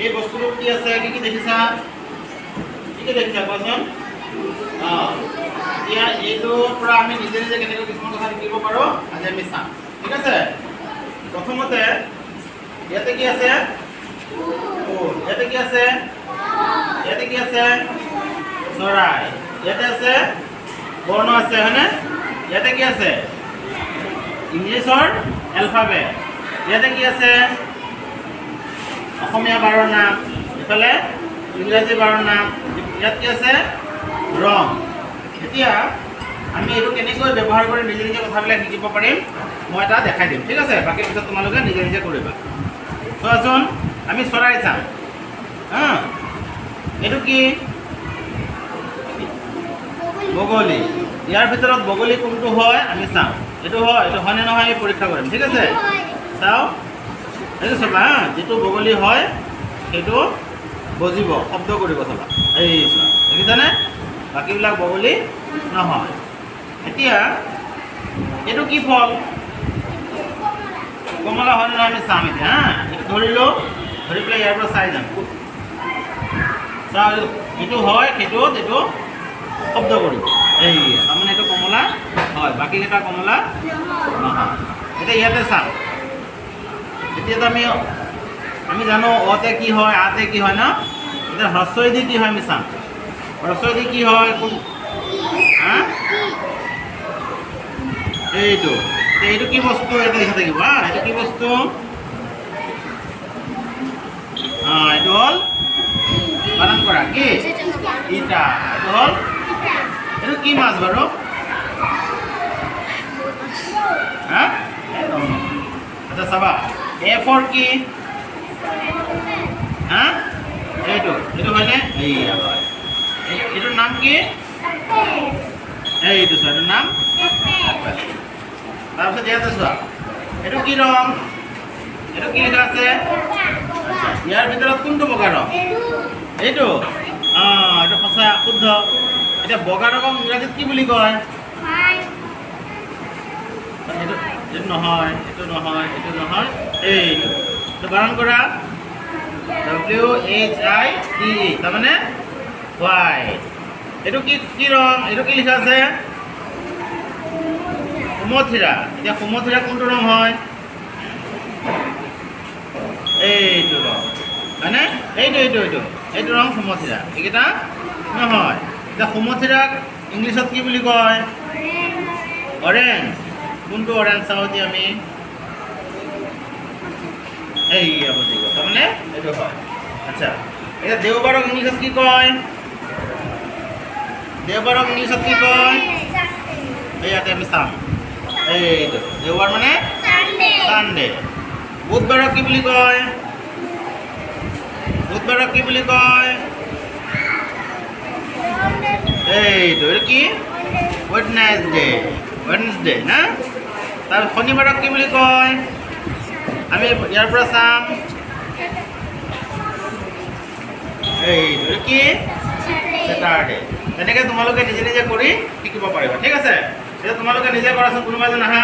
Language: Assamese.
এই বস্তুটো কি আছে, কি দেখিছা? কি দেখিছা কোৱাচোন? এতিয়া এইটোৰ পৰা আমি নিজে নিজে কেনেকৈ কিছুমান কথা শিকিব পাৰোঁ আজি আমি চাম। ঠিক আছে? প্ৰথমতে ইয়াতে কি আছে? ইয়াতে কি আছে? ইয়াতে কি আছে? চৰাই। ইয়াতে আছে বৰ্ণ আছে, হয়নে? ইয়াতে কি আছে? ইংলিছৰ এলফাবেট। ইয়াতে কি আছে? অসমীয়া বাৰৰ নাম, ইফালে ইংৰাজী বাৰৰ নাম। ইয়াত কি আছে? ৰং। এতিয়া আমি এইটো কেনেকৈ ব্যৱহাৰ কৰি নিজে নিজে কথাবিলাক শিকিব পাৰিম মই এটা দেখাই দিম। ঠিক আছে? বাকী পিছত তোমালোকে নিজে নিজে কৰিবা। চোৱাচোন, আমি চৰাই চাম। এইটো কি? বগলী। ইয়াৰ ভিতৰত বগলী কোনটো হয় আমি চাম। এইটো হয় নে নহয় আমি পৰীক্ষা কৰিম। ঠিক আছে? চাওঁ, এইটো চাবা। যিটো বগলী হয় সেইটো বজিব, শব্দ কৰিব চাবা। এই চোৱা, দেখিছানে? বাকীবিলাক বগলী নহয়। এতিয়া এইটো কি ফল? কমলা হয় নে নহয় আমি চাম এতিয়া। এইটো ধৰিলোঁ, ধৰি পেলাই ইয়াৰ পৰা চাই যাম। চাওঁ, এইটো হয়, সেইটোত এইটো শব্দ কৰিব। এই তাৰমানে এইটো কমলা হয়, বাকীকেইটা কমলা নহয়। এতিয়া ইয়াতে চাম। এতিয়াতো আমি জানো অতে কি হয়, আতে কি হয় ন? এতিয়া হ্ৰস্বই দি কি হয় আমি চাম। হ্ৰস্বই দি কি হয়? এইটো এইটো কি বস্তু? এইটো লিখি থাকিব। এইটো কি বস্তু? এইটো হ'ল বানান কৰা কি? ইটা। এইটো হ'ল, এইটো কি মাছ বাৰু? আচ্ছা চাবা, এফৰ কি? এইটো হয়নে? এইয়া হয়। এইটোৰ নাম কি? এইটো চোৱা, এইটোৰ নাম। তাৰপিছত ইয়াতে চোৱা, এইটো কি ৰং? এইটো কি লিখা আছে? আচ্ছা, ইয়াৰ ভিতৰত কোনটো বগা ৰং? এইটো। এইটো সঁচা, শুদ্ধ। এতিয়া বগা ৰঙক ইংৰাজীত কি বুলি কয়? এইটো নহয়, এইটো নহয়, এইটো নহয়, এইটো বানান কৰা। WHITE, তাৰমানে হোৱাইট। এইটো কি ৰং? এইটো কি লিখা আছে? সুমথিৰা। এতিয়া সুমথিৰা কোনটো ৰং হয়? এইটো ৰং হয়নে? এইটো ৰং সুমথিৰা। এইকেইটা নহয়। এতিয়া সুমথিৰাক ইংলিছত কি বুলি কয়? অৰেঞ্জ। কোনটো অৰেঞ্জ চাওঁ এতিয়া আমি। এইয়া বুজি গ'ল, তাৰমানে এইটো হয়। আচ্ছা, এতিয়া দেওবাৰক ইংলিছত কি কয়? দেওবাৰক ইংলিছত কি কয়? ইয়াতে আমি চাম। এইটো দেওবাৰ মানে চানডে। বুধবাৰক কি বুলি কয়? বুধবাৰক কি বুলি কয়? এইটো কি? ৱেডনেছডে না? তাৰপিছত শনিবাৰক কি বুলি কয়? আমি ইয়াৰ পৰা চাম। এইটো কি? ছেটাৰডে। তেনেকৈ তোমালোকে নিজে নিজে কৰি শিকিব পাৰিবা। ঠিক আছে? এতিয়া তোমালোকে নিজে কৰাচোন, কোনোবা এজন আহা।